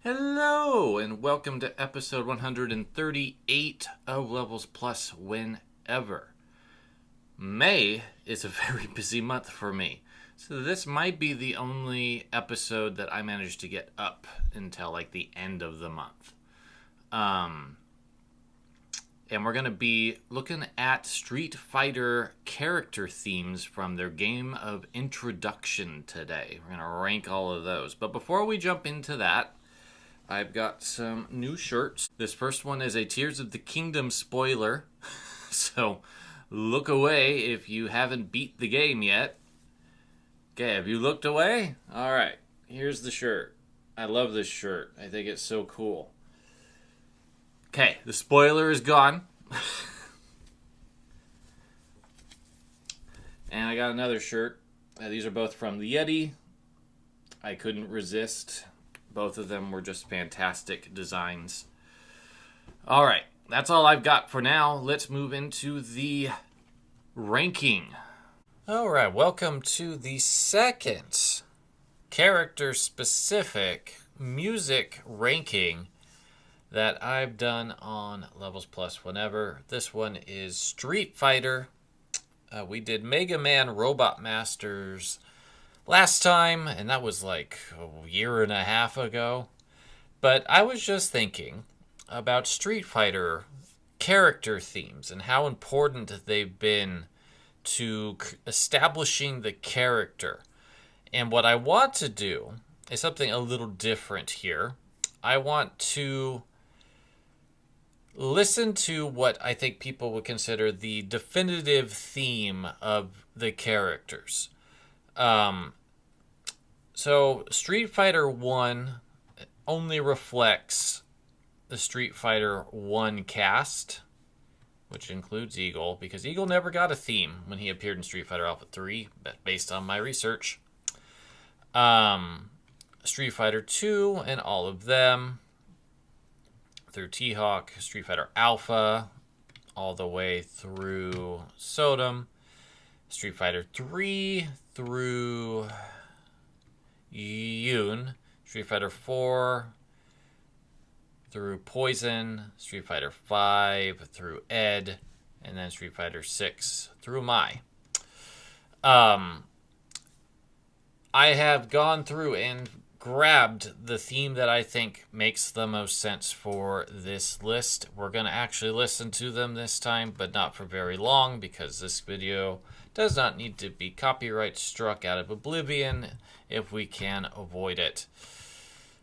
Hello, and welcome to episode 138 of Levels Plus Whenever. May is a very busy month for me, so this might be the only episode that I managed to get up until like the end of the month. And we're going to be looking at Street Fighter character themes from their game of introduction today. We're going to rank all of those. But before we jump into that, I've got some new shirts. This first one is a Tears of the Kingdom spoiler. So look away if you haven't beat the game yet. Okay, have you looked away? Alright, here's the shirt. I love this shirt. I think it's so cool. Okay, the spoiler is gone. And I got another shirt. These are both from the Yeti. I couldn't resist. Both of them were just fantastic designs. All right, that's all I've got for now. Let's move into the ranking. All right, welcome to the second character-specific music ranking that I've done on Levels Plus Whenever. This one is Street Fighter. We did Mega Man Robot Masters last time, and that was like a year and a half ago. But I was just thinking about Street Fighter character themes and how important they've been to establishing the character. And what I want to do is something a little different here. I want to listen to what I think people would consider the definitive theme of the characters. So Street Fighter 1 only reflects the Street Fighter 1 cast, which includes Eagle, because Eagle never got a theme when he appeared in Street Fighter Alpha 3, based on my research. Street Fighter 2 and all of them, through T-Hawk, Street Fighter Alpha, all the way through Sodom, Street Fighter 3 through Yoon, Street Fighter 4 through Poison, Street Fighter 5 through Ed, and then Street Fighter 6 through Mai. I have gone through and grabbed the theme that I think makes the most sense for this list. We're going to actually listen to them this time, but not for very long, because this video does not need to be copyright struck out of oblivion if we can avoid it.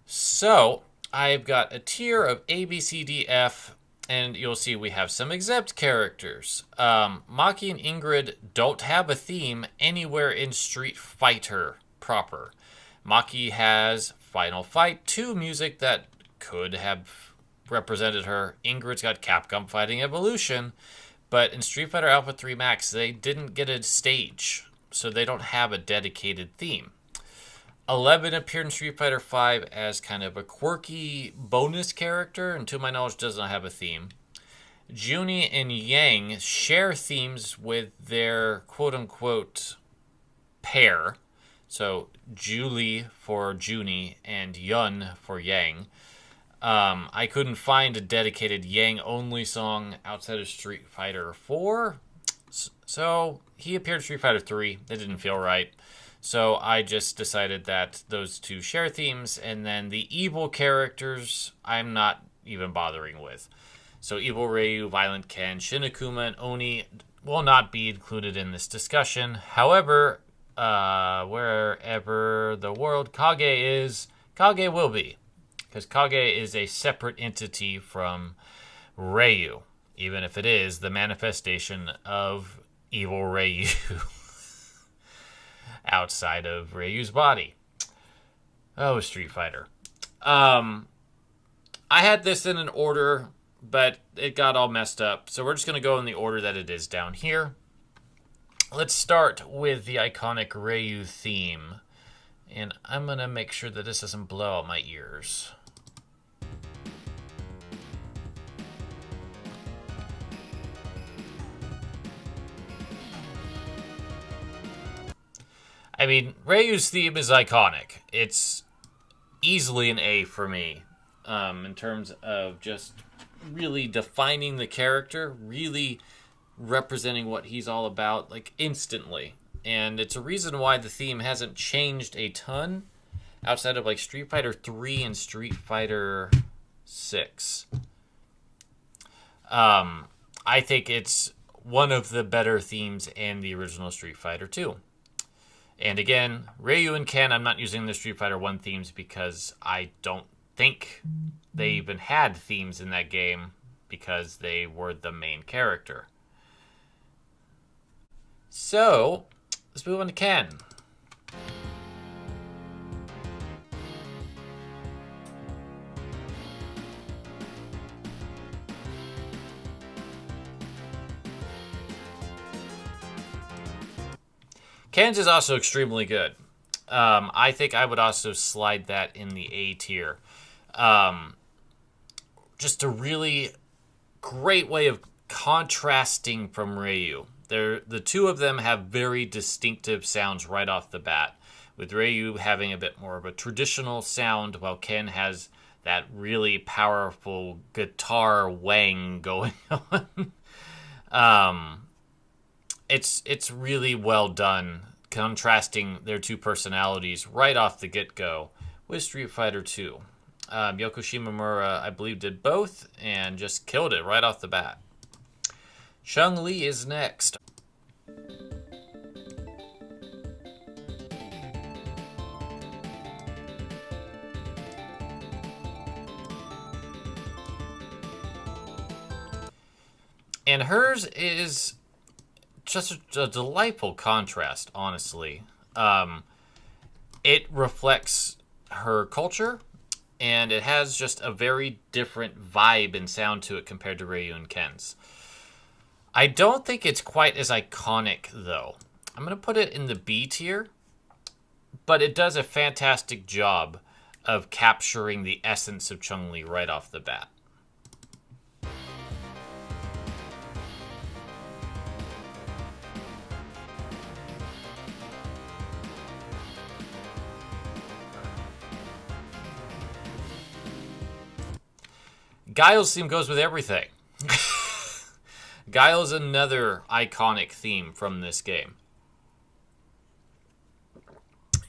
So I've got a tier of A, B, C, D, F, and you'll see we have some exempt characters. Maki and Ingrid don't have a theme anywhere in Street Fighter proper. Maki has Final Fight 2 music that could have represented her. Ingrid's got Capcom Fighting Evolution. But in Street Fighter Alpha 3 Max, they didn't get a stage, so they don't have a dedicated theme. 11 appeared in Street Fighter 5 as kind of a quirky bonus character, and to my knowledge does not have a theme. Junie and Yang share themes with their quote-unquote pair. So Julie for Junie and Yun for Yang. I couldn't find a dedicated Yang-only song outside of Street Fighter 4. So he appeared in Street Fighter 3. That didn't feel right. So I just decided that those two share themes. And then the evil characters, I'm not even bothering with. So Evil Ryu, Violent Ken, Shin Akuma, and Oni will not be included in this discussion. However, wherever the world Kage is, Kage will be. Because Kage is a separate entity from Ryu, even if it is the manifestation of evil Ryu outside of Ryu's body. Oh, Street Fighter. I had this in an order, but it got all messed up. So we're just going to go in the order that it is down here. Let's start with the iconic Ryu theme. And I'm going to make sure that this doesn't blow out my ears. I mean, Ryu's theme is iconic. It's easily an A for me, in terms of just really defining the character, really representing what he's all about, like, instantly. And it's a reason why the theme hasn't changed a ton outside of like Street Fighter 3 and Street Fighter 6. I think it's one of the better themes in the original Street Fighter 2. And again, Ryu and Ken, I'm not using the Street Fighter 1 themes because I don't think they even had themes in that game because they were the main character. So, let's move on to Ken. Ken's is also extremely good. I think I would also slide that in the A tier. Just a really great way of contrasting from Ryu. The two of them have very distinctive sounds right off the bat, with Ryu having a bit more of a traditional sound, while Ken has that really powerful guitar wang going on. It's really well done, contrasting their two personalities right off the get-go with Street Fighter 2. Yoko Shimomura, I believe, did both and just killed it right off the bat. Chun-Li is next. And hers is just a delightful contrast, honestly. It reflects her culture, and it has just a very different vibe and sound to it compared to Ryu and Ken's. I don't think it's quite as iconic, though. I'm going to put it in the B tier, but it does a fantastic job of capturing the essence of Chun-Li right off the bat. Guile's theme goes with everything. Guile is another iconic theme from this game.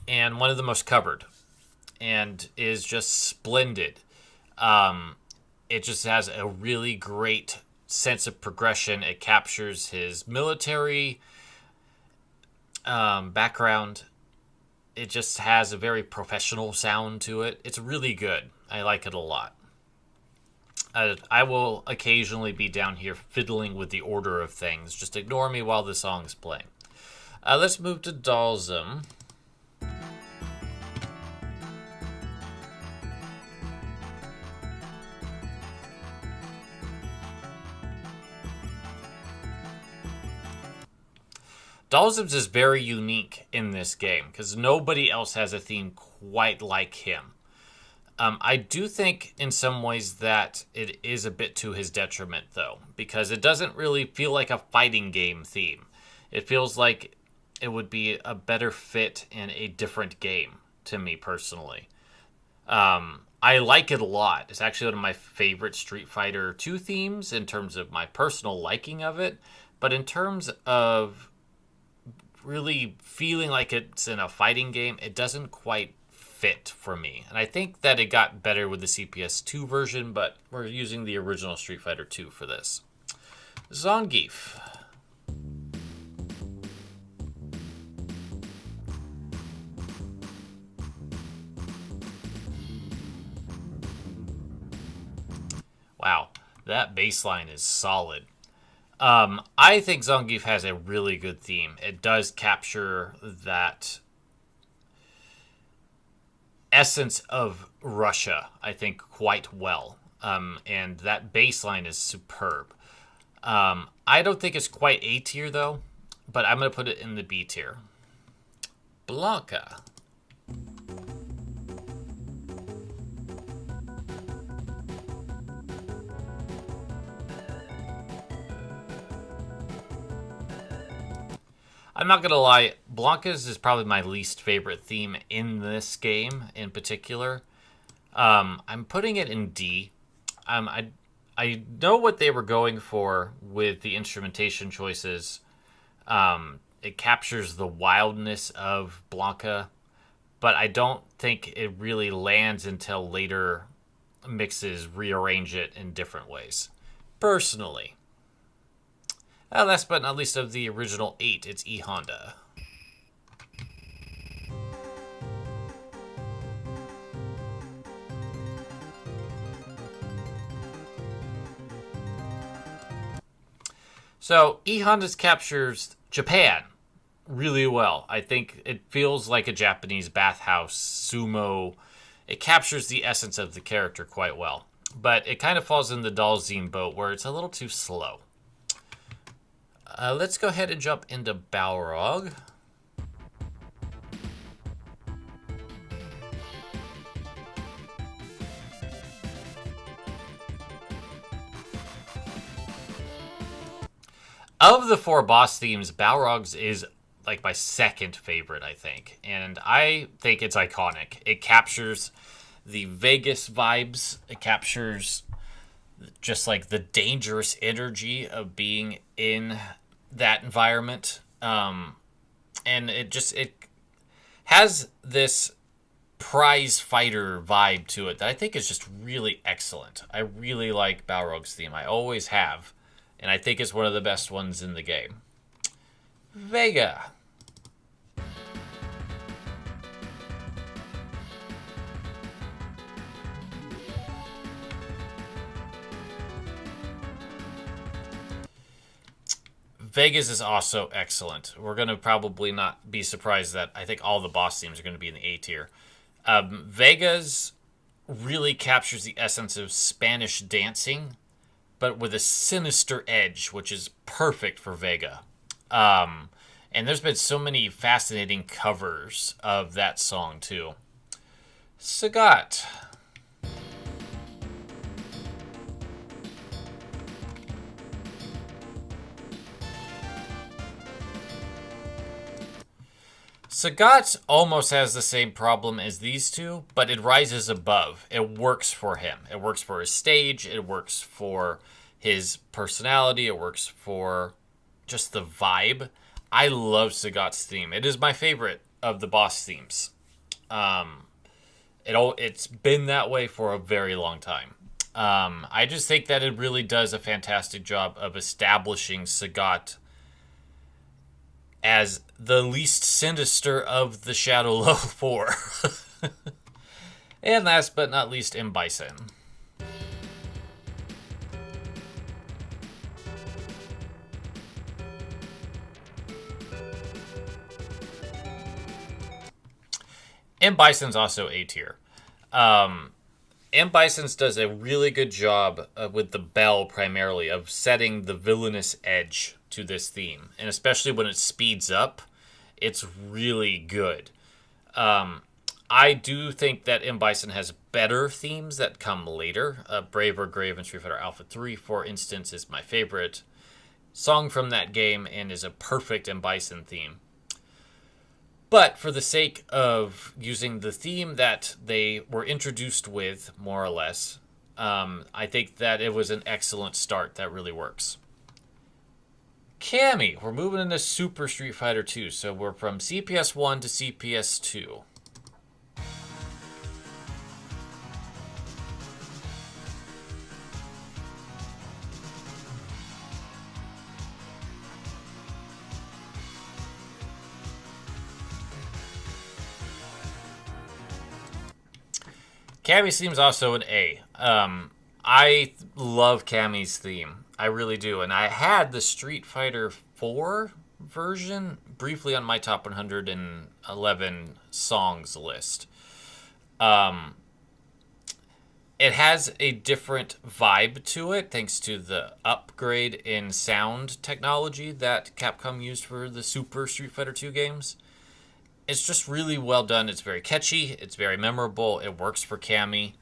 And one of the most covered. And is just splendid. It just has a really great sense of progression. It captures his military background. It just has a very professional sound to it. It's really good. I like it a lot. I will occasionally be down here fiddling with the order of things. Just ignore me while the song is playing. Let's move to Dalsum. Dalsum's is very unique in this game because nobody else has a theme quite like him. I do think in some ways that it is a bit to his detriment, though, because it doesn't really feel like a fighting game theme. It feels like it would be a better fit in a different game, to me personally. I like it a lot. It's actually one of my favorite Street Fighter 2 themes in terms of my personal liking of it, but in terms of really feeling like it's in a fighting game, it doesn't quite fit for me. And I think that it got better with the CPS2 version, but we're using the original Street Fighter 2 for this. Zangief. Wow, that bass line is solid. I think Zangief has a really good theme. It does capture that essence of Russia, I think, quite well. And that bass line is superb. I don't think it's quite A tier, though, but I'm going to put it in the B tier. Blanca. I'm not going to lie, Blanca's is probably my least favorite theme in this game in particular. I'm putting it in D. I know what they were going for with the instrumentation choices. It captures the wildness of Blanca, but I don't think it really lands until later mixes rearrange it in different ways. Personally. Last but not least of the original 8, it's E Honda. So E Honda captures Japan really well. I think it feels like a Japanese bathhouse sumo. It captures the essence of the character quite well, but it kind of falls in the Dalzine boat where it's a little too slow. Let's go ahead and jump into Balrog. Of the 4 boss themes, Balrog's is like my second favorite, I think. And I think it's iconic. It captures the Vegas vibes. It captures just like the dangerous energy of being in that environment. And it has this prize fighter vibe to it that I think is just really excellent. I really like Balrog's theme. I always have. And I think it's one of the best ones in the game. Vega. Vegas is also excellent. We're going to probably not be surprised that I think all the boss themes are going to be in the A tier. Vegas really captures the essence of Spanish dancing, but with a sinister edge, which is perfect for Vega. And there's been so many fascinating covers of that song, too. Sagat. Sagat almost has the same problem as these two, but it rises above. It works for him. It works for his stage. It works for his personality. It works for just the vibe. I love Sagat's theme. It is my favorite of the boss themes. It's been that way for a very long time. I just think that it really does a fantastic job of establishing Sagat as the least sinister of the Shadow Low 4. And last but not least, M. Bison. M. Bison's also A tier. M. Bison's does a really good job with the bell primarily of setting the villainous edge to this theme. And especially when it speeds up, it's really good. I do think that M. Bison has better themes that come later. Brave or Grave and Street Fighter Alpha 3, for instance, is my favorite song from that game and is a perfect M. Bison theme. But for the sake of using the theme that they were introduced with, more or less, I think that it was an excellent start that really works. Cammy, we're moving into Super Street Fighter 2, so we're from CPS 1 to CPS 2. Cammy's theme's also an A. I love Cammy's theme. I really do. And I had the Street Fighter 4 version briefly on my top 111 songs list. It has a different vibe to it thanks to the upgrade in sound technology that Capcom used for the Super Street Fighter 2 games. It's just really well done. It's very catchy. It's very memorable. It works for Cammy.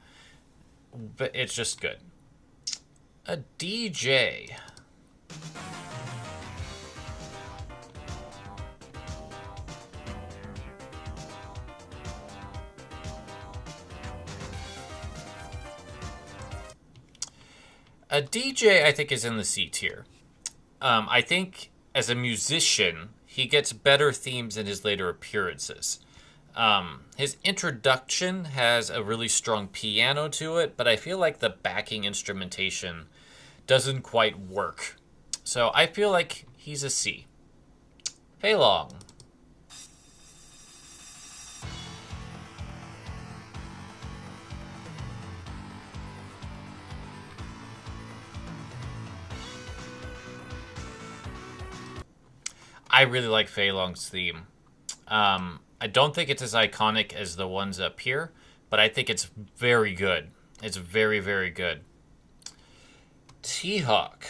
But it's just good. A DJ. A DJ, I think, is in the C tier. I think as a musician, he gets better themes in his later appearances. His introduction has a really strong piano to it, but I feel like the backing instrumentation doesn't quite work. So I feel like he's a C. Fei Long. I really like Fei Long's theme. I don't think it's as iconic as the ones up here, but I think it's very good. It's very, very good. T-Hawk.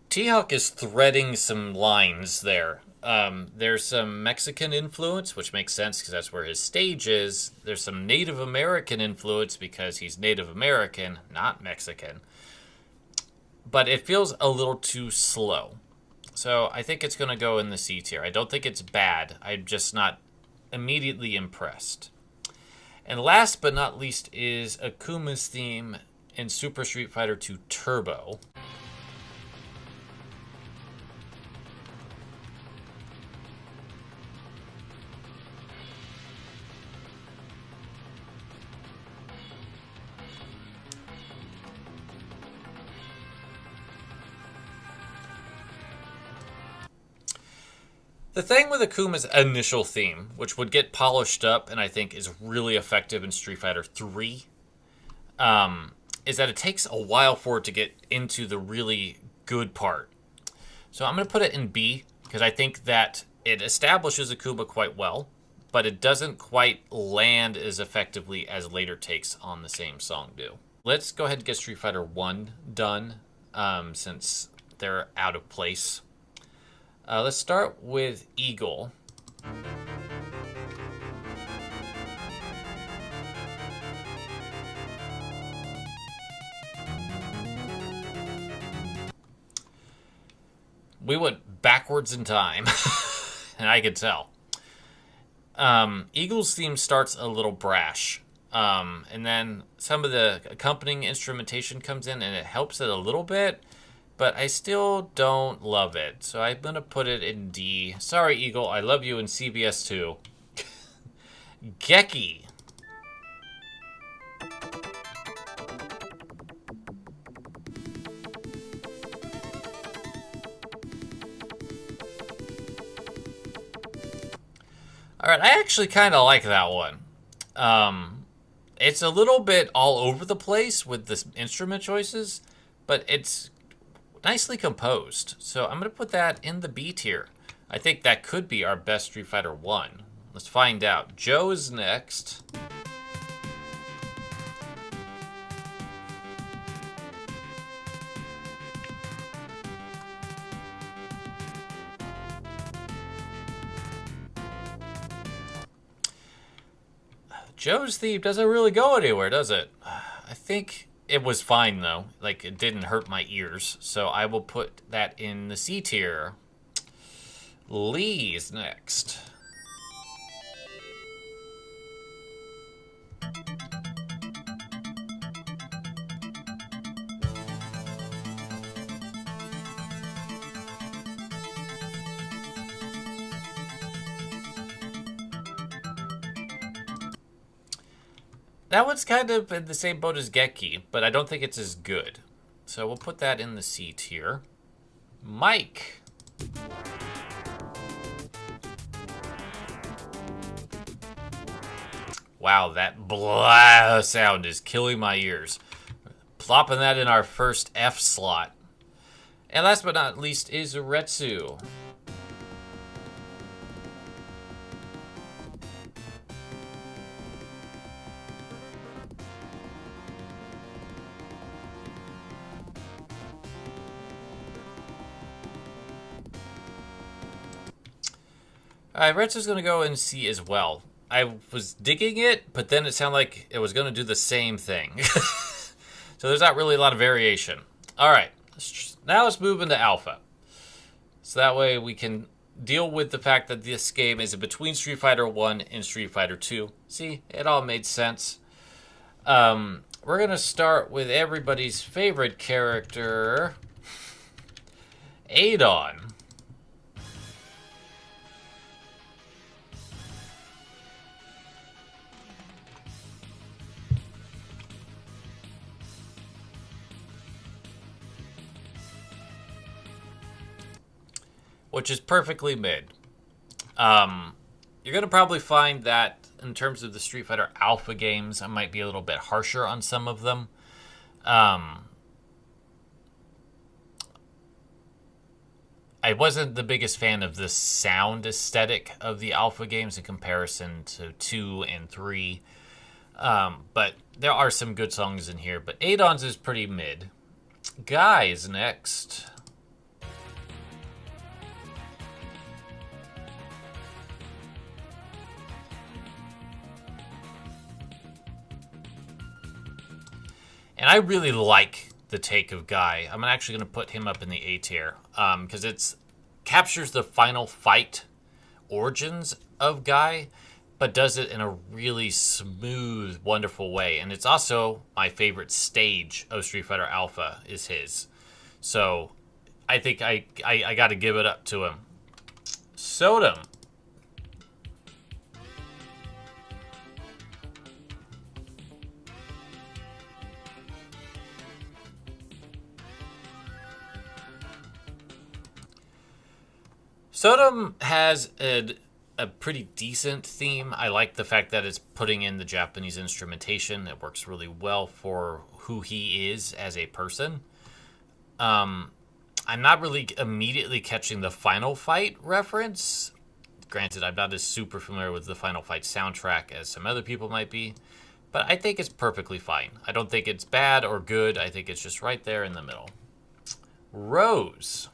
T-Hawk is threading some lines there. There's some Mexican influence, which makes sense because that's where his stage is. There's some Native American influence because he's Native American, not Mexican. But it feels a little too slow. So I think it's going to go in the C tier. I don't think it's bad. I'm just not immediately impressed. And last but not least is Akuma's theme in Super Street Fighter 2 Turbo. The thing with Akuma's initial theme, which would get polished up and I think is really effective in Street Fighter 3, is that it takes a while for it to get into the really good part. So I'm going to put it in B because I think that it establishes Akuma quite well, but it doesn't quite land as effectively as later takes on the same song do. Let's go ahead and get Street Fighter 1 done since they're out of place. Let's start with Eagle. We went backwards in time, and I could tell. Eagle's theme starts a little brash, and then some of the accompanying instrumentation comes in, and it helps it a little bit. But I still don't love it, so I'm going to put it in D. Sorry, Eagle, I love you in CBS 2. Geki. Alright, I actually kind of like that one. It's a little bit all over the place with the instrument choices, but it's nicely composed. So I'm going to put that in the B tier. I think that could be our best Street Fighter 1. Let's find out. Joe is next. Joe's theme doesn't really go anywhere, does it? I think it was fine, though. Like, it didn't hurt my ears. So I will put that in the C tier. Lee's next. That one's kind of in the same boat as Geki, but I don't think it's as good. So we'll put that in the C tier. Mike. Wow, that blah sound is killing my ears. Plopping that in our first F slot. And last but not least is Retsu. Alright, Retsu's going to go in C as well. I was digging it, but then it sounded like it was going to do the same thing. So there's not really a lot of variation. Alright, now let's move into Alpha. So that way we can deal with the fact that this game is between Street Fighter 1 and Street Fighter 2. See, it all made sense. We're going to start with everybody's favorite character, Adon. Which is perfectly mid. You're going to probably find that in terms of the Street Fighter Alpha games, I might be a little bit harsher on some of them. I wasn't the biggest fan of the sound aesthetic of the Alpha games in comparison to 2 and 3. But there are some good songs in here. But Adon's is pretty mid. Guy is next. And I really like the take of Guy. I'm actually going to put him up in the A tier because it captures the final fight origins of Guy, but does it in a really smooth, wonderful way. And it's also my favorite stage of Street Fighter Alpha is his. So I think I got to give it up to him. Sodom. Sodom has a pretty decent theme. I like the fact that it's putting in the Japanese instrumentation. It works really well for who he is as a person. I'm not really immediately catching the Final Fight reference. Granted, I'm not as super familiar with the Final Fight soundtrack as some other people might be, but I think it's perfectly fine. I don't think it's bad or good. I think it's just right there in the middle. Rose.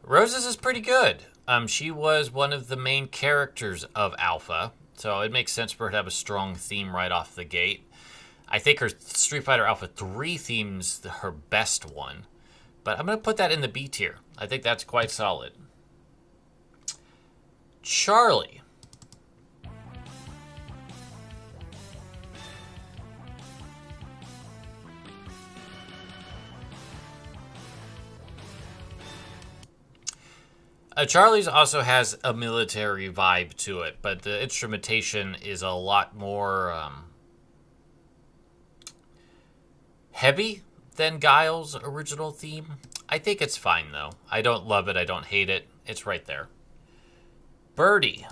Rose's is pretty good. She was one of the main characters of Alpha, so it makes sense for her to have a strong theme right off the gate. I think her Street Fighter Alpha 3 theme's her best one, but I'm going to put that in the B tier. I think that's quite solid. Charlie. Charlie's also has a military vibe to it, but the instrumentation is a lot more heavy than Guile's original theme. I think it's fine, though. I don't love it. I don't hate it. It's right there. Birdie.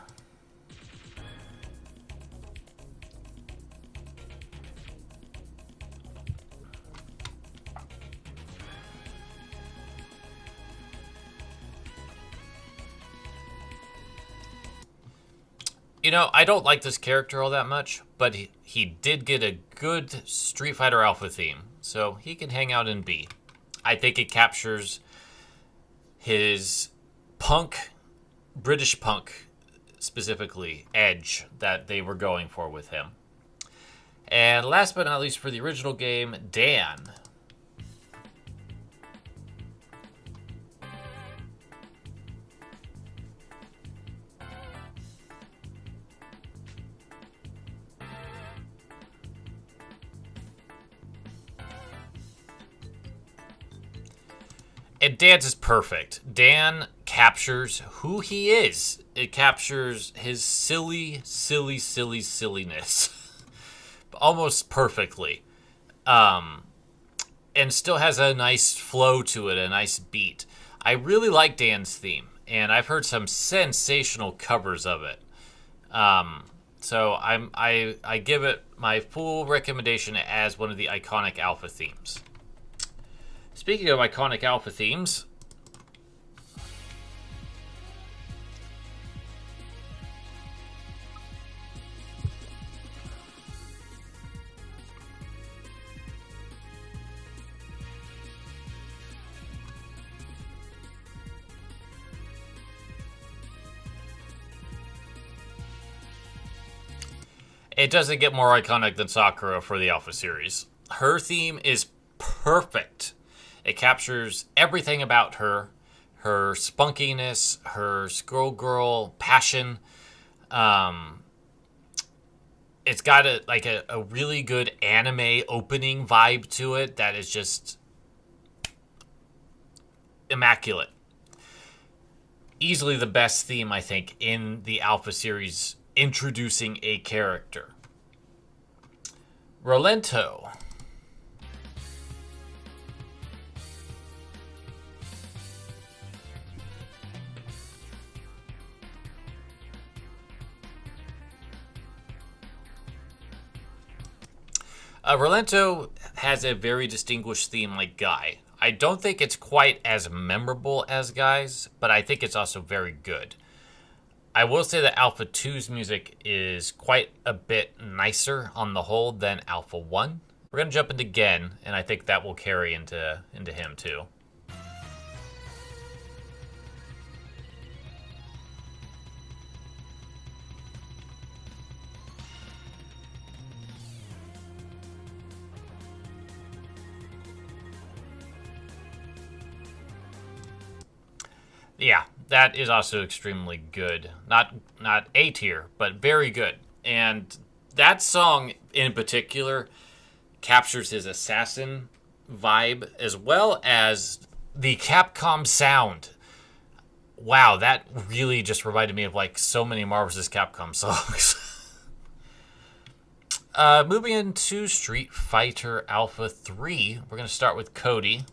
You know, I don't like this character all that much, but he did get a good Street Fighter Alpha theme, so he can hang out in B. I think it captures his British punk specifically, edge that they were going for with him. And last but not least for the original game, Dan. And Dan's is perfect. Dan captures who he is. It captures his silliness. Almost perfectly. And still has a nice flow to it, a nice beat. I really like Dan's theme, and I've heard some sensational covers of it. So I give it my full recommendation as one of the iconic Alpha themes. Speaking of iconic Alpha themes, It doesn't get more iconic than Sakura for the Alpha series. Her theme is perfect. It captures everything about her. Her spunkiness, her girl passion. It's got a really good anime opening vibe to it that is just immaculate. Easily the best theme, I think, in the Alpha series introducing a character. Rolento. Rolento has a very distinguished theme like Guy. I don't think it's quite as memorable as Guy's, but I think it's also very good. I will say that Alpha 2's music is quite a bit nicer on the whole than Alpha 1. We're going to jump into Gen, and I think that will carry into him too. Yeah, that is also extremely good. Not A tier, but very good. And that song in particular captures his assassin vibe as well as the Capcom sound. Wow, that really just reminded me of like so many Marvel vs. Capcom songs. Moving into Street Fighter Alpha 3, we're going to start with Cody.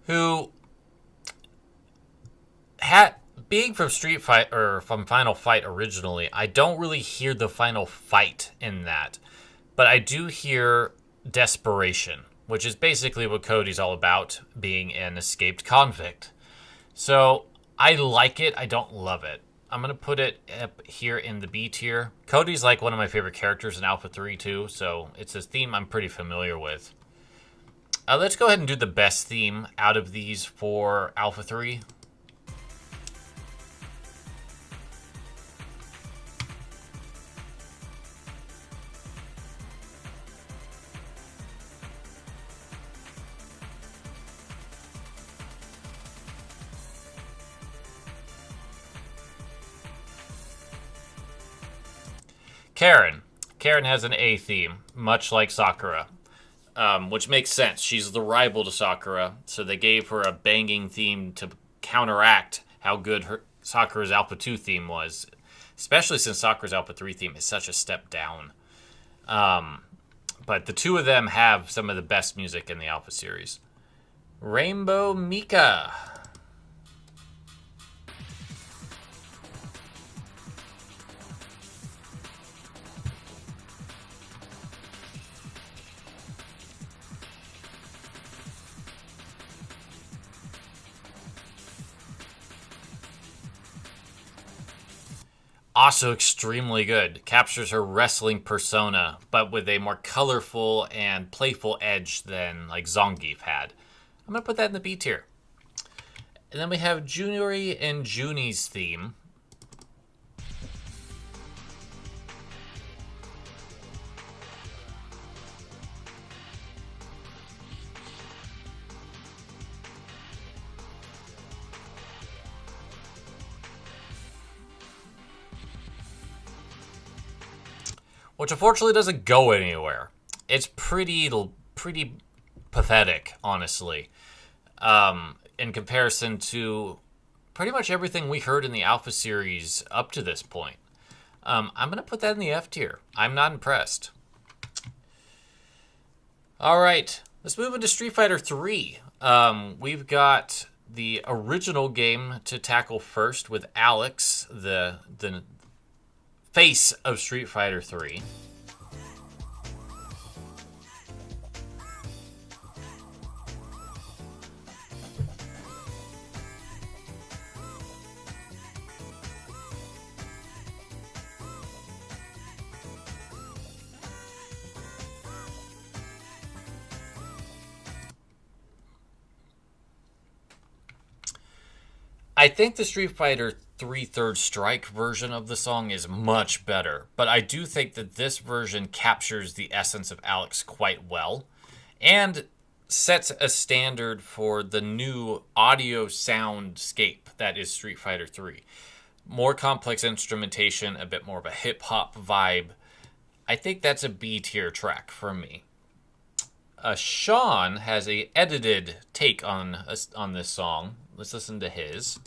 Who had being from Street Fight or from Final Fight originally, I don't really hear the final fight in that, but I do hear desperation, which is basically what Cody's all about, being an escaped convict. So I like it. I don't love it. I'm gonna put it up here in the B tier. Cody's like one of my favorite characters in Alpha 3 too, so it's a theme I'm pretty familiar with. Let's go ahead and do the best theme out of these for Alpha 3. Karen. Karen has an A theme, much like Sakura. Which makes sense. She's the rival to Sakura, so they gave her a banging theme to counteract how good Sakura's Alpha 2 theme was, especially since Sakura's Alpha 3 theme is such a step down. But the two of them have some of the best music in the Alpha series. Rainbow Mika. Also extremely good. Captures her wrestling persona, but with a more colorful and playful edge than like Zangief had. I'm going to put that in the B tier. And then we have Junori and Junie's theme. Which unfortunately doesn't go anywhere. It's pretty pathetic, honestly, in comparison to pretty much everything we heard in the Alpha series up to this point. I'm going to put that in the F tier. I'm not impressed. All right, let's move into Street Fighter 3. We've got the original game to tackle first with Alex, the face of Street Fighter 3. I think the Street Fighter 3 Third Strike version of the song is much better, but I do think that this version captures the essence of Alex quite well and sets a standard for the new audio soundscape that is Street Fighter 3. More complex instrumentation, a bit more of a hip-hop vibe. I think that's a B tier track for me. Sean has a edited take on this song. Let's listen to his.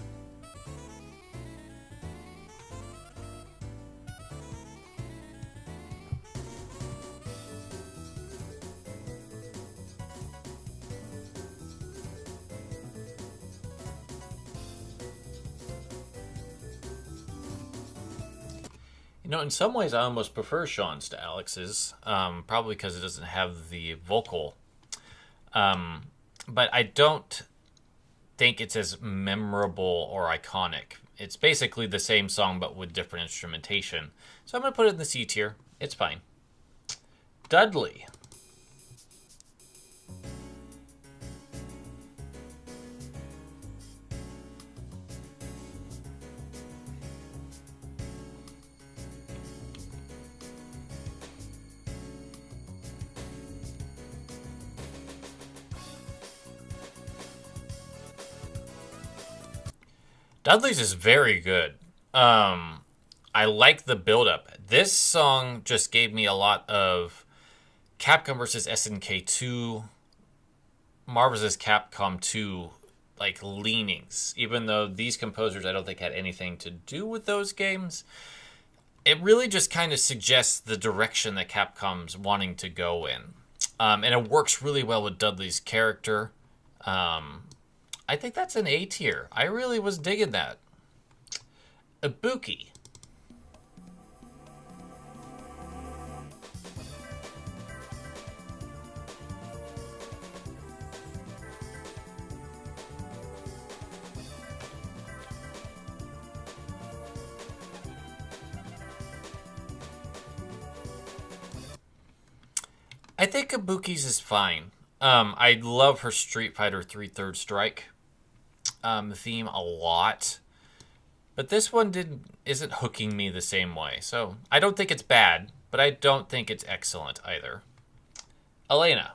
You know, in some ways, I almost prefer Sean's to Alex's, probably because it doesn't have the vocal. But I don't think it's as memorable or iconic. It's basically the same song, but with different instrumentation. So I'm going to put it in the C tier. It's fine. Dudley. Dudley's is very good. I like the build-up. This song just gave me a lot of Capcom versus SNK 2, Marvel vs. Capcom 2, like, leanings. Even though these composers I don't think had anything to do with those games, it really just kind of suggests the direction that Capcom's wanting to go in. And it works really well with Dudley's character. I think that's an A tier. I really was digging that. Ibuki. I think Ibuki's is fine. I love her Street Fighter 3 Third Strike theme a lot. But this one isn't hooking me the same way. So I don't think it's bad, but I don't think it's excellent either. Elena.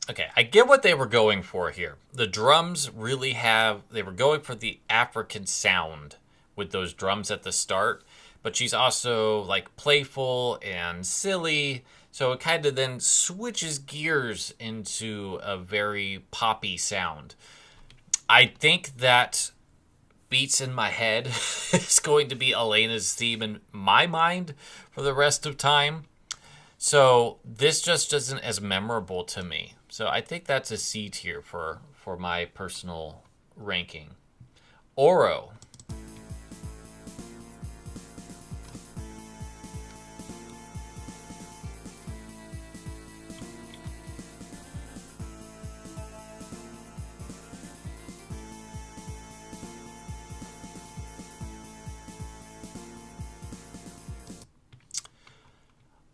Okay, I get what they were going for here. The drums really they were going for the African sound with those drums at the start, but she's also like playful and silly, so it kind of then switches gears into a very poppy sound. I think that Beats in My Head is going to be Elena's theme in my mind for the rest of time. So this just isn't as memorable to me. So I think that's a C tier for my personal ranking. Oro.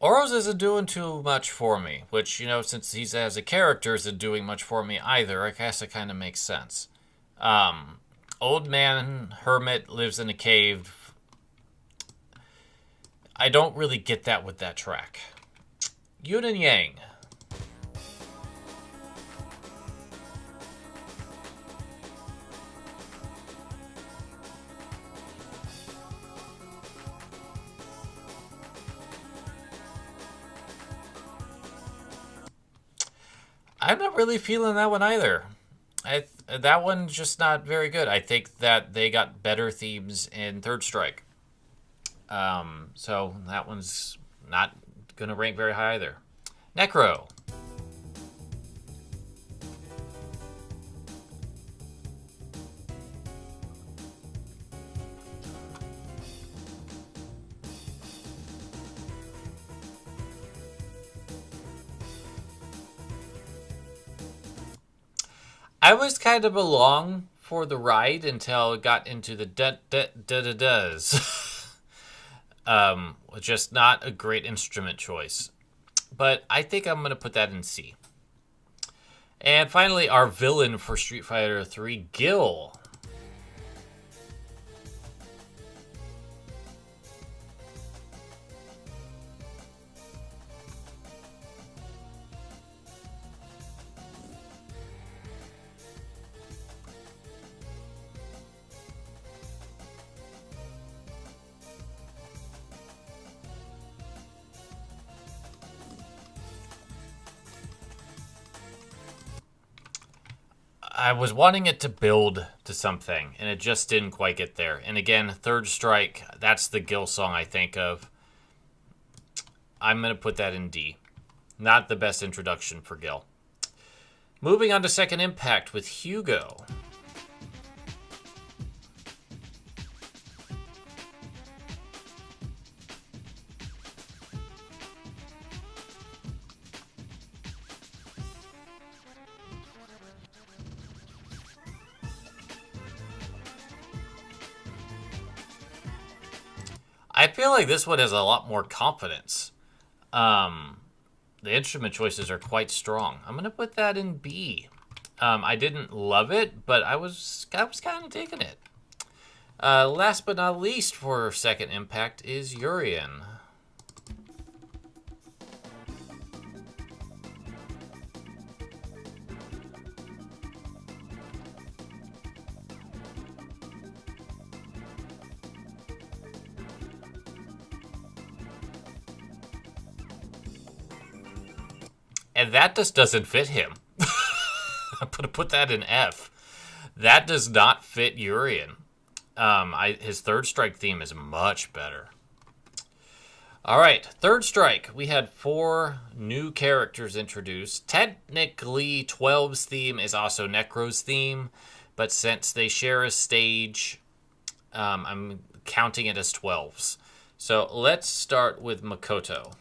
Oro's isn't doing too much for me, which, you know, since he's as a character isn't doing much for me either, I guess it kind of makes sense. Old man, hermit, lives in a cave. I don't really get that with that track. Yin and Yang. I'm not really feeling that one either. That one's just not very good. I think that they got better themes in Third Strike. So that one's not going to rank very high either. Necro. I was kind of along for the ride until it got into the does. Just not a great instrument choice. But I think I'm going to put that in C. And finally, our villain for Street Fighter 3, Gil. I was wanting it to build to something, and it just didn't quite get there. And again, Third Strike, that's the Gil song I think of. I'm going to put that in D. Not the best introduction for Gil. Moving on to Second Impact with Hugo. I feel like this one has a lot more confidence. The instrument choices are quite strong. I'm gonna put that in B. I didn't love it, but I was kind of digging it. Last but not least for Second Impact is Urien. And that just doesn't fit him. I'm going to put that in F. That does not fit Urien. His Third Strike theme is much better. All right, Third Strike. We had 4 new characters introduced. Technically, 12's theme is also Necro's theme, but since they share a stage, I'm counting it as 12's. So let's start with Makoto.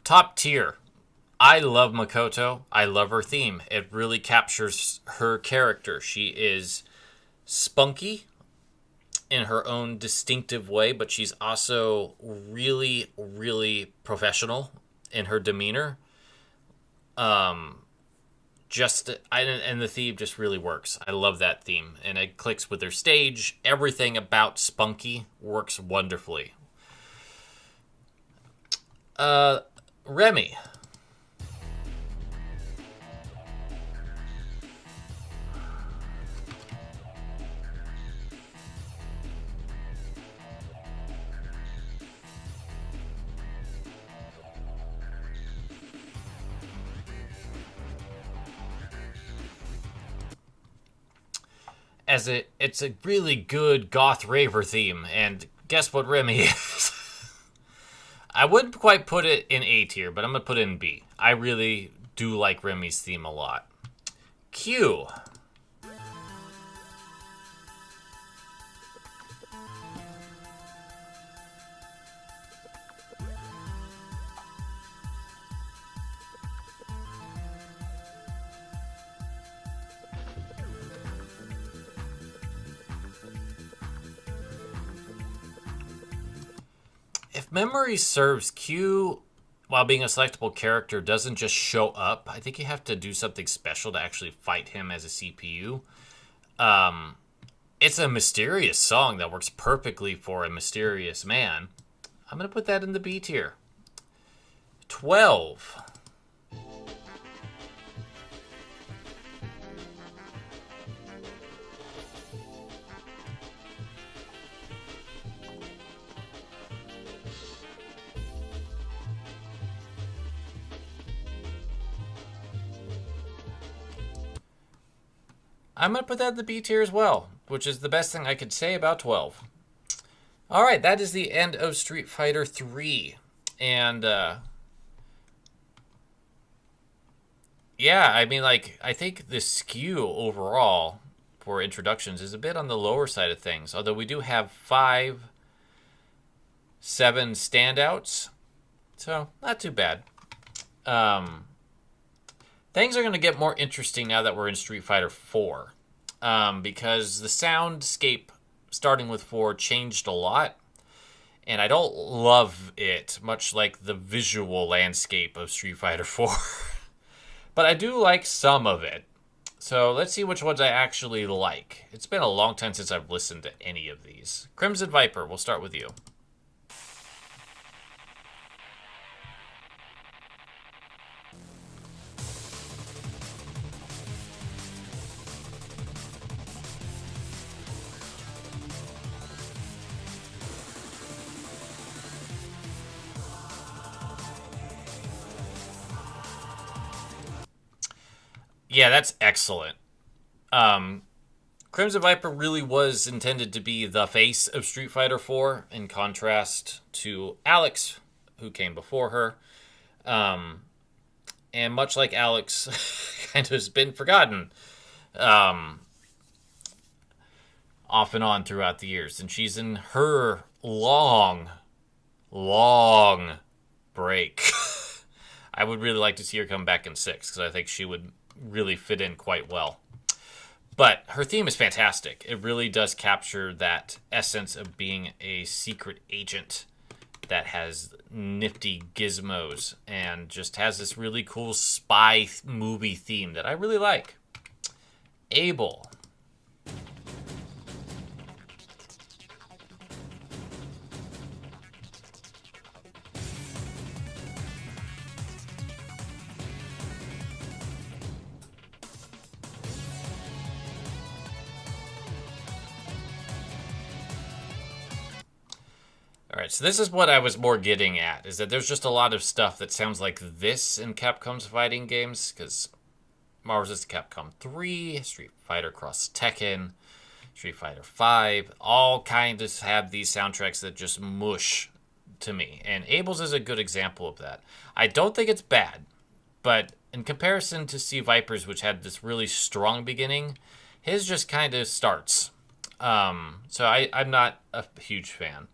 Top tier. I love Makoto. I love her theme. It really captures her character. She is spunky in her own distinctive way, but she's also really, really professional in her demeanor. And the theme just really works. I love that theme, and it clicks with her stage. Everything about spunky works wonderfully. Remy. It's a really good goth raver theme, and guess what Remy is? I wouldn't quite put it in A tier, but I'm going to put it in B. I really do like Remy's theme a lot. Q. If memory serves, Q, while being a selectable character, doesn't just show up. I think you have to do something special to actually fight him as a CPU. It's a mysterious song that works perfectly for a mysterious man. I'm going to put that in the B tier. 12. I'm going to put that in the B tier as well, which is the best thing I could say about 12. All right, that is the end of Street Fighter 3. And, Yeah, I mean, like, I think the skew overall for introductions is a bit on the lower side of things. Although we do have 5, 7 standouts, so not too bad. Things are going to get more interesting now that we're in Street Fighter 4. Because the soundscape, starting with 4, changed a lot. And I don't love it, much like the visual landscape of Street Fighter 4. But I do like some of it. So let's see which ones I actually like. It's been a long time since I've listened to any of these. Crimson Viper, we'll start with you. Yeah, that's excellent. Crimson Viper really was intended to be the face of Street Fighter 4, in contrast to Alex, who came before her. And much like Alex, kind of has been forgotten off and on throughout the years. And she's in her long break. I would really like to see her come back in 6, because I think she would really fit in quite well. But her theme is fantastic. It really does capture that essence of being a secret agent that has nifty gizmos and just has this really cool spy movie theme that I really like. Abel. Alright, so this is what I was more getting at, is that there's just a lot of stuff that sounds like this in Capcom's fighting games, because Marvel vs. Capcom 3, Street Fighter Cross Tekken, Street Fighter 5, all kind of have these soundtracks that just mush to me, and Abel's is a good example of that. I don't think it's bad, but in comparison to C. Viper's, which had this really strong beginning, his just kind of starts. So I'm not a huge fan.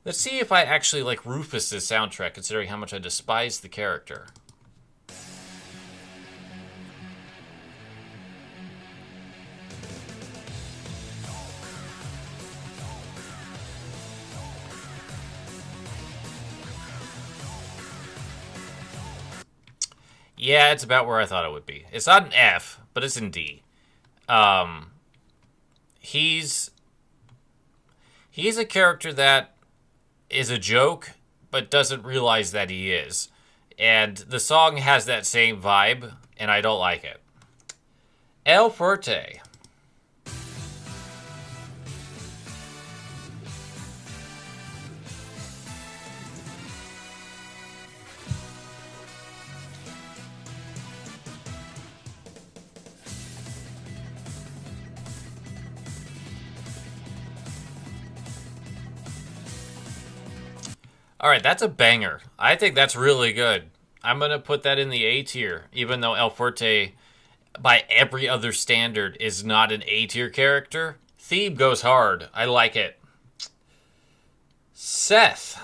Let's see if I actually like Rufus's soundtrack, considering how much I despise the character. Yeah, it's about where I thought it would be. It's not an F, but it's in D. He's a character that is a joke, but doesn't realize that he is. And the song has that same vibe, and I don't like it. El Fuerte. All right, that's a banger. I think that's really good. I'm going to put that in the A tier, even though El Fuerte, by every other standard, is not an A tier character. Theme goes hard. I like it. Seth.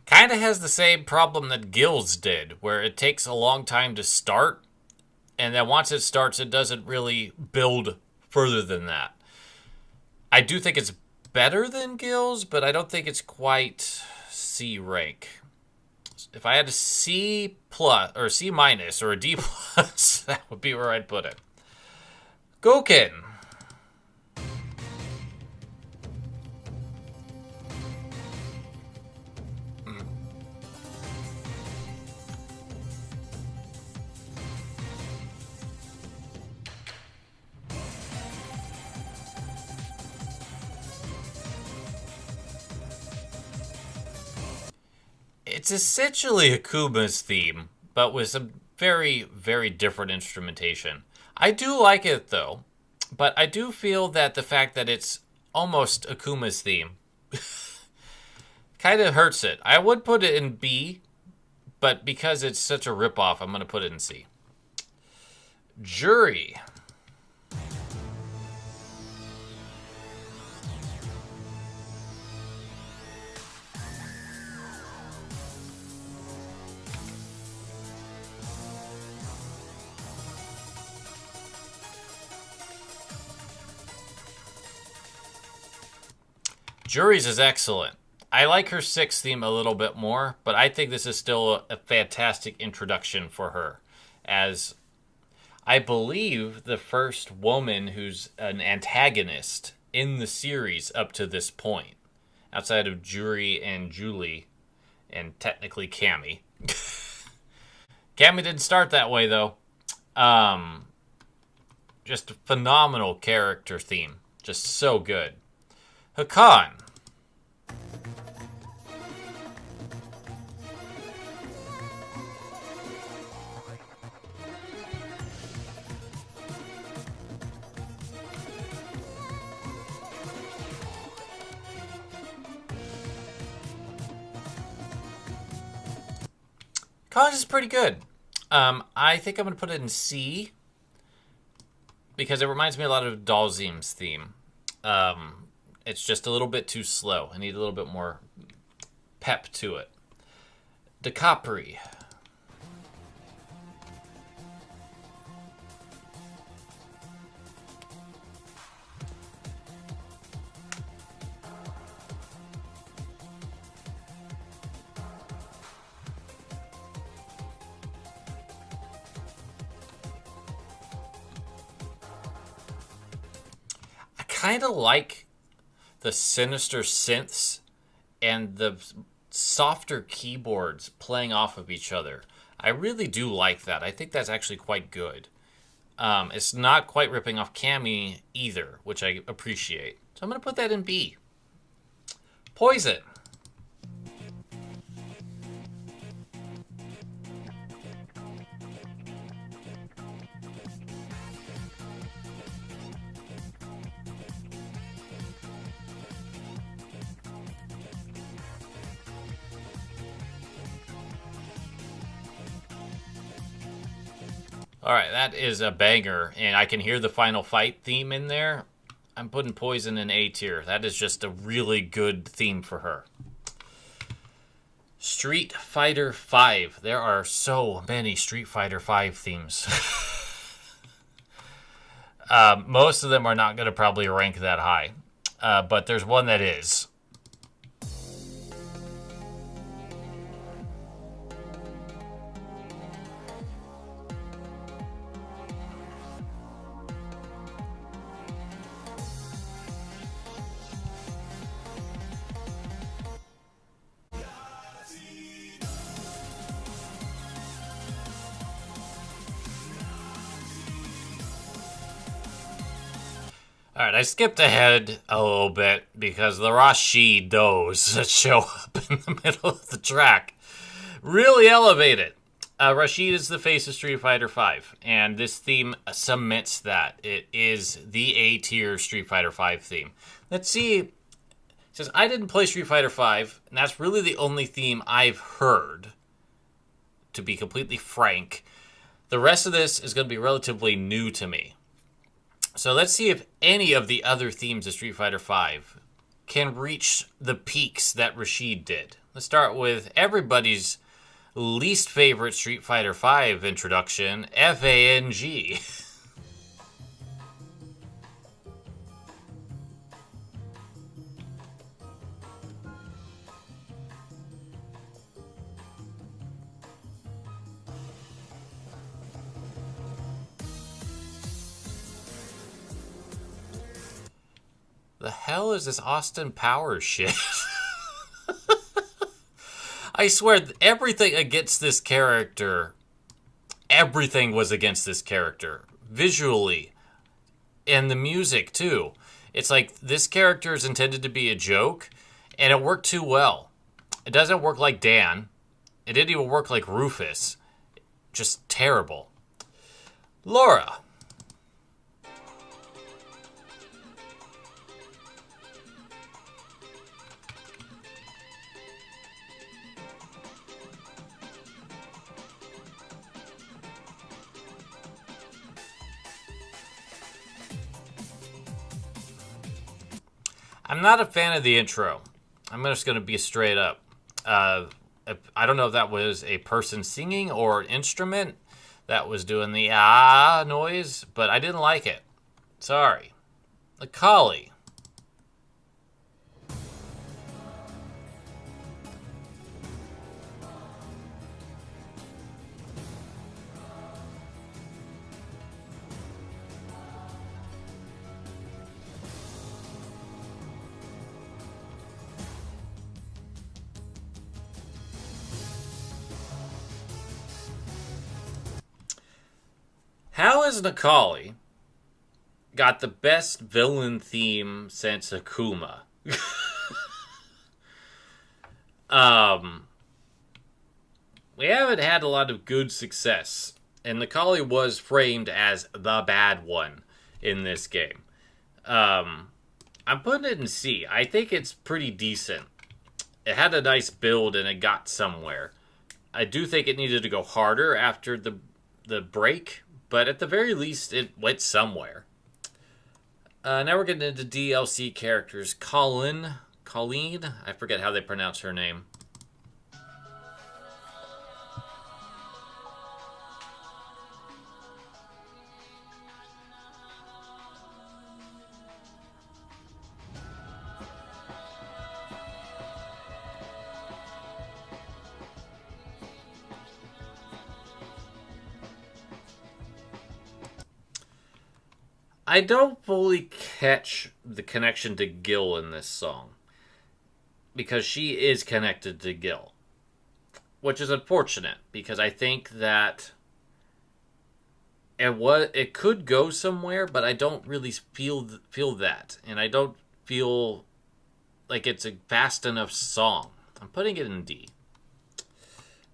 Kind of has the same problem that Gills did, where it takes a long time to start, and then once it starts, it doesn't really build further than that. I do think it's better than Gills, but I don't think it's quite C rank. If I had a C plus, or C minus, or a D plus, that would be where I'd put it. Gouken. It's essentially Akuma's theme, but with some very, very different instrumentation. I do like it, though, but I do feel that the fact that it's almost Akuma's theme kind of hurts it. I would put it in B, but because it's such a ripoff, I'm going to put it in C. Jury. Jury's is excellent. I like her 6th theme a little bit more, but I think this is still a fantastic introduction for her, as I believe the first woman who's an antagonist in the series up to this point, outside of Jury and Julie, and technically Cammy. Cammy didn't start that way, though. Just a phenomenal character theme. Just so good. Hakan. College is pretty good. I think I'm going to put it in C because it reminds me a lot of Dalzim's theme. It's just a little bit too slow. I need a little bit more pep to it. DeCapri. I kind of like the sinister synths and the softer keyboards playing off of each other. I really do like that. I think that's actually quite good. It's not quite ripping off Cammy either, which I appreciate. So I'm going to put that in B. Poison. All right, that is a banger, and I can hear the final fight theme in there. I'm putting Poison in A tier. That is just a really good theme for her. Street Fighter V. There are so many Street Fighter V themes. Most of them are not going to probably rank that high, but there's one that is. Alright, I skipped ahead a little bit because the Rashidos that show up in the middle of the track really elevate it. Rashid is the face of Street Fighter V, and this theme cements that. It is the A-tier Street Fighter V theme. Let's see. It says, I didn't play Street Fighter V, and that's really the only theme I've heard, to be completely frank. The rest of this is going to be relatively new to me. So let's see if any of the other themes of Street Fighter V can reach the peaks that Rashid did. Let's start with everybody's least favorite Street Fighter V introduction, FANG. The hell is this Austin Powers shit? I swear, everything against this character, everything was against this character. Visually. And the music, too. It's like, this character is intended to be a joke, and it worked too well. It doesn't work like Dan. It didn't even work like Rufus. Just terrible. Laura. I'm not a fan of the intro. I'm just going to be straight up. I don't know if that was a person singing or an instrument that was doing the ah noise, but I didn't like it. Sorry. The collie. How has Nikali got the best villain theme since Akuma? We haven't had a lot of good success, and Nikali was framed as the bad one in this game. I'm putting it in C. I think it's pretty decent. It had a nice build and it got somewhere. I do think it needed to go harder after the break, but at the very least, it went somewhere. Now we're getting into DLC characters. Colleen, I forget how they pronounce her name. I don't fully catch the connection to Gil in this song, because she is connected to Gil, which is unfortunate, because I think that it could go somewhere, but I don't really feel that, and I don't feel like it's a fast enough song. I'm putting it in D.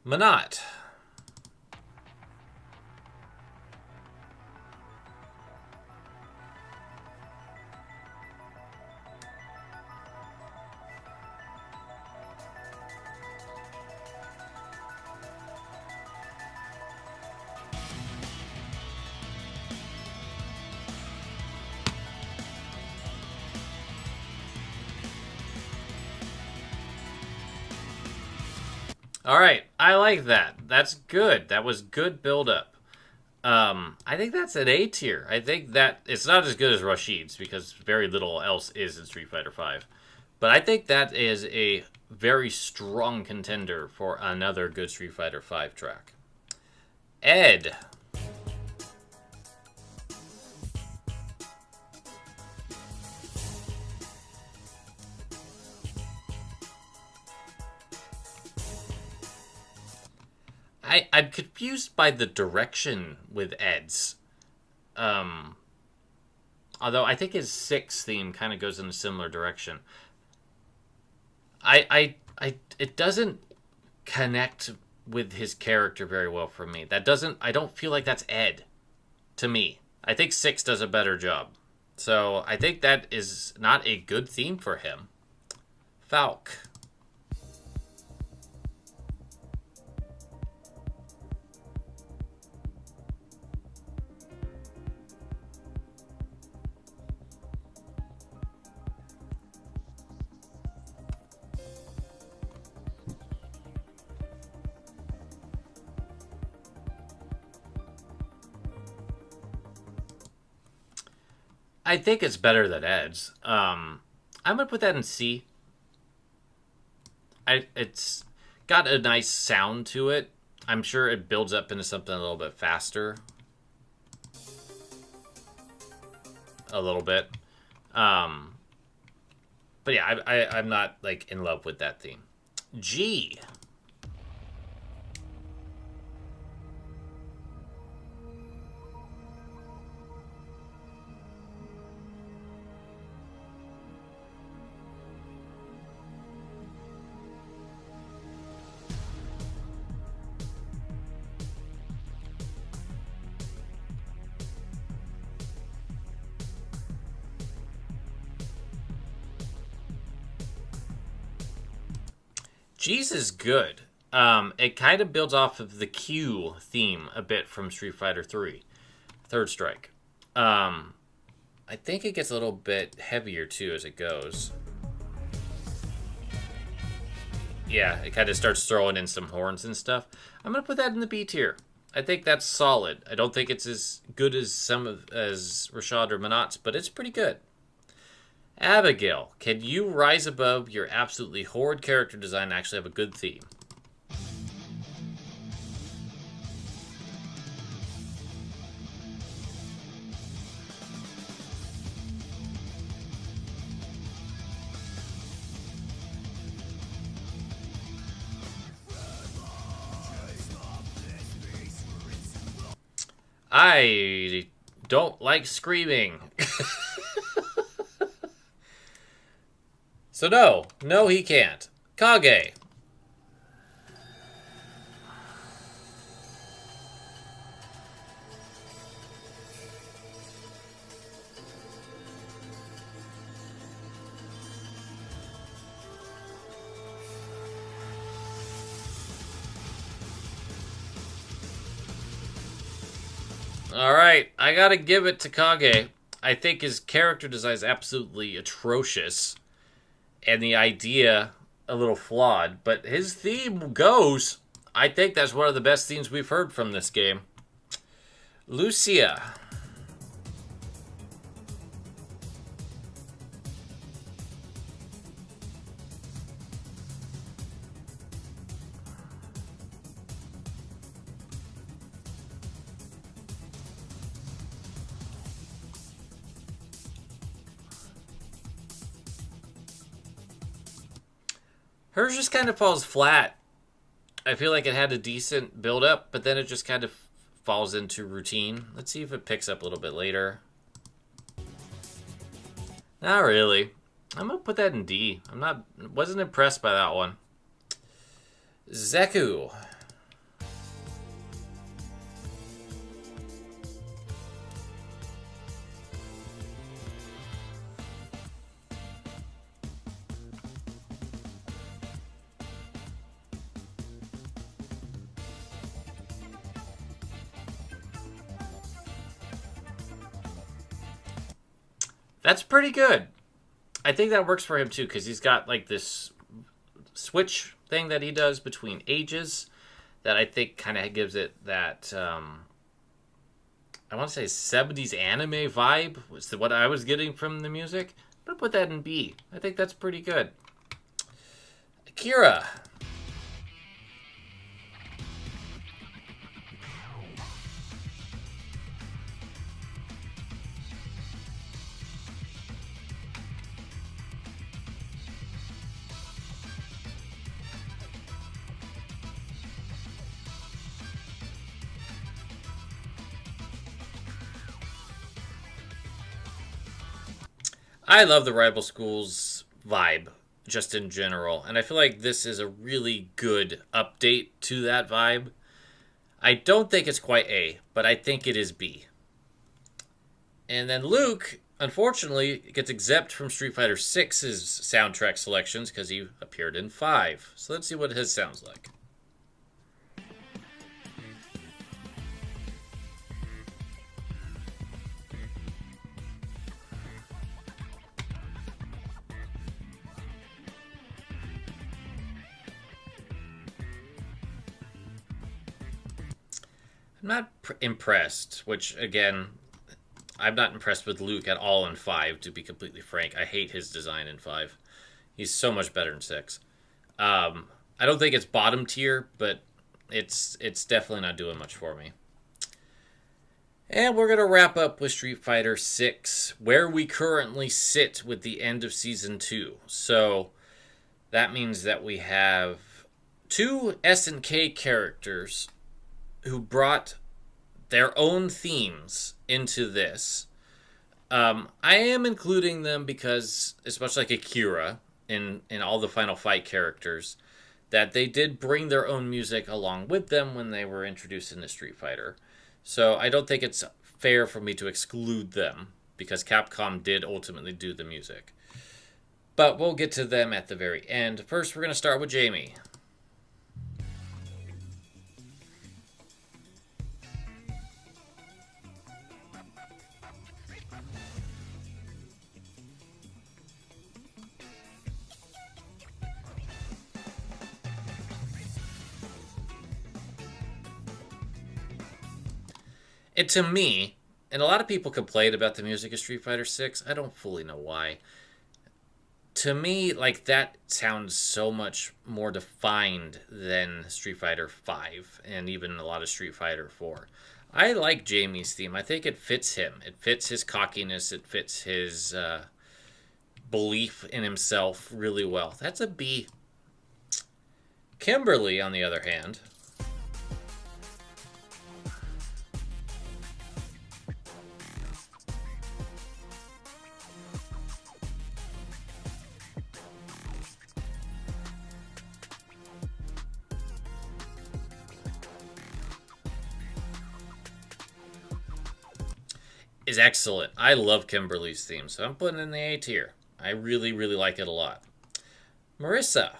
Manat. All right, I like that. That's good. That was good build-up. I think that's an A tier. I think that it's not as good as Rashid's because very little else is in Street Fighter V. But I think that is a very strong contender for another good Street Fighter V track. Ed. I'm confused by the direction with Ed's. Although I think his 6 theme kind of goes in a similar direction. It doesn't connect with his character very well for me. I don't feel like that's Ed to me. I think 6 does a better job. So I think that is not a good theme for him. Falk. I think it's better than Ed's. I'm gonna put that in C. It's got a nice sound to it. I'm sure it builds up into something a little bit faster. A little bit. But yeah, I'm not like in love with that theme. G. G's is good. It kind of builds off of the Q theme a bit from Street Fighter 3, Third Strike. I think it gets a little bit heavier too as it goes. Yeah, it kind of starts throwing in some horns and stuff. I'm gonna put that in the B tier. I think that's solid. I don't think it's as good as as Rashad or Manat's, but it's pretty good. Abigail, can you rise above your absolutely horrid character design and actually have a good theme? I don't like screaming. So no, he can't. Kage. Alright, I gotta give it to Kage. I think his character design is absolutely atrocious. And the idea a little flawed. But his theme goes. I think that's one of the best themes we've heard from this game. Lucia. Hers just kind of falls flat. I feel like it had a decent build up, but then it just kind of falls into routine. Let's see if it picks up a little bit later. Not really. I'm gonna put that in D. Wasn't impressed by that one. Zeku. That's pretty good. I think that works for him too, because he's got like this switch thing that he does between ages that I think kind of gives it that, I want to say 70s anime vibe was what I was getting from the music. I'm going to put that in B. I think that's pretty good. Akira. I love the Rival Schools vibe, just in general. And I feel like this is a really good update to that vibe. I don't think it's quite A, but I think it is B. And then Luke, unfortunately, gets exempt from Street Fighter 6's soundtrack selections because he appeared in 5. So let's see what his sounds like. I'm not impressed, which, again, I'm not impressed with Luke at all in 5, to be completely frank. I hate his design in 5. He's so much better in 6. I don't think it's bottom tier, but it's definitely not doing much for me. And we're going to wrap up with Street Fighter 6, where we currently sit with the end of Season 2. So that means that we have 2 SNK characters who brought their own themes into this. I am including them because it's much like Akira in all the Final Fight characters, that they did bring their own music along with them when they were introduced into Street Fighter. So I don't think it's fair for me to exclude them, because Capcom did ultimately do the music. But we'll get to them at the very end. First, we're going to start with Jamie. And to me, and a lot of people complain about the music of Street Fighter 6. I don't fully know why. To me, like, that sounds so much more defined than Street Fighter 5 and even a lot of Street Fighter 4. I like Jamie's theme. I think it fits him. It fits his cockiness. It fits his belief in himself really well. That's a B. Kimberly, on the other hand, is excellent. I love Kimberly's theme, so I'm putting it in the A tier. I really, really like it a lot. Marissa.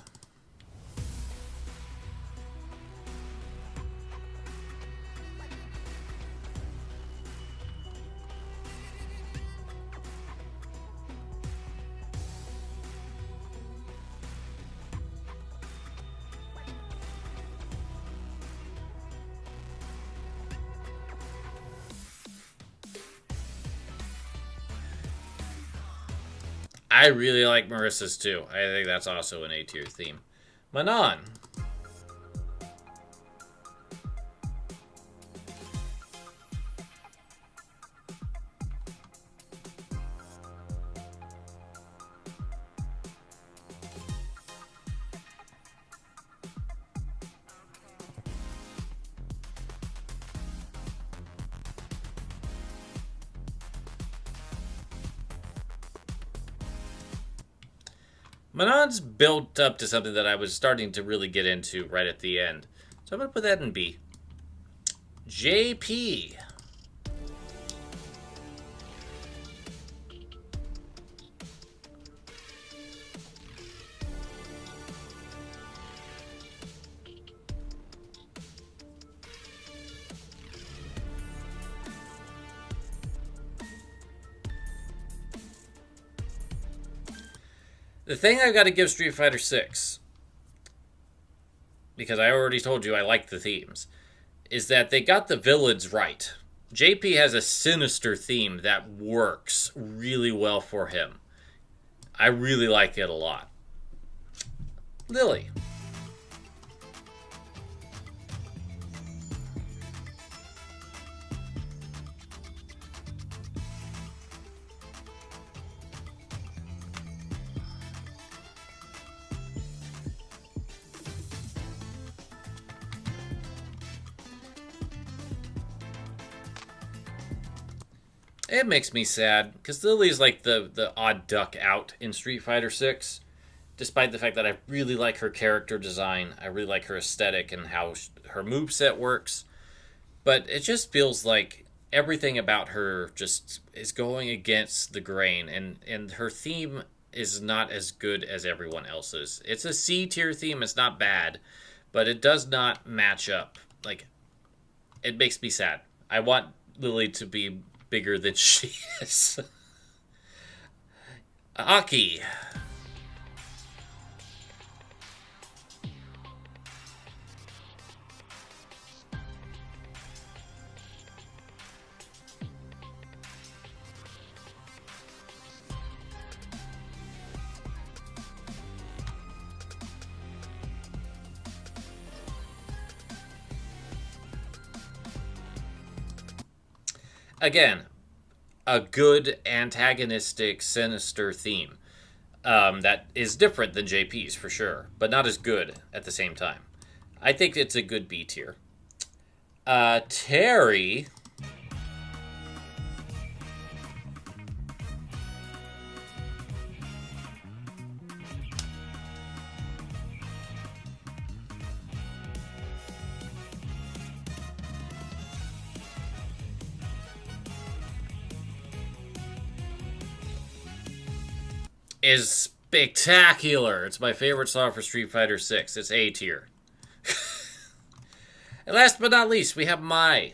I really like Marissa's too. I think that's also an A tier theme. Manon. Manon's built up to something that I was starting to really get into right at the end. So I'm going to put that in B. JP. The thing I've got to give Street Fighter 6, because I already told you I like the themes, is that they got the villains right. JP has a sinister theme that works really well for him. I really like it a lot. Lily. It makes me sad, because Lily's like the odd duck out in Street Fighter 6. Despite the fact that I really like her character design, I really like her aesthetic and how her moveset works. But it just feels like everything about her just is going against the grain, and her theme is not as good as everyone else's. It's a C tier theme, it's not bad, but it does not match up. Like, it makes me sad. I want Lily to be bigger than she is. Aki. Again, a good antagonistic, sinister theme that is different than JP's for sure, but not as good at the same time. I think it's a good B tier. Terry. Is spectacular. It's my favorite song for Street Fighter 6. It's A tier. And last but not least, we have Mai.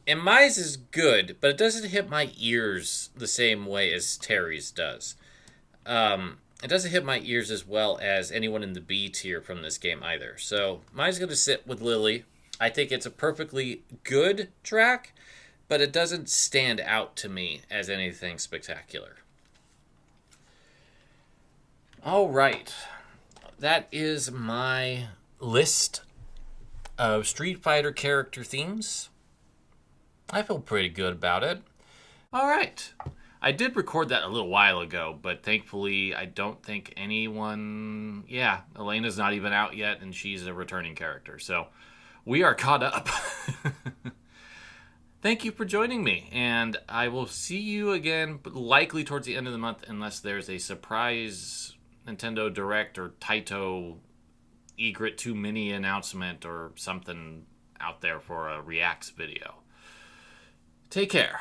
And Mai's is good, but it doesn't hit my ears the same way as Terry's does. It doesn't hit my ears as well as anyone in the B tier from this game either. So Mai's going to sit with Lily. I think it's a perfectly good track, but it doesn't stand out to me as anything spectacular. All right. That is my list of Street Fighter character themes. I feel pretty good about it. All right. I did record that a little while ago, but thankfully I don't think anyone... Yeah, Elena's not even out yet, and she's a returning character. So we are caught up. Thank you for joining me, and I will see you again, likely towards the end of the month, unless there's a surprise Nintendo Direct or Taito Egret 2 Mini announcement or something out there for a Reacts video. Take care.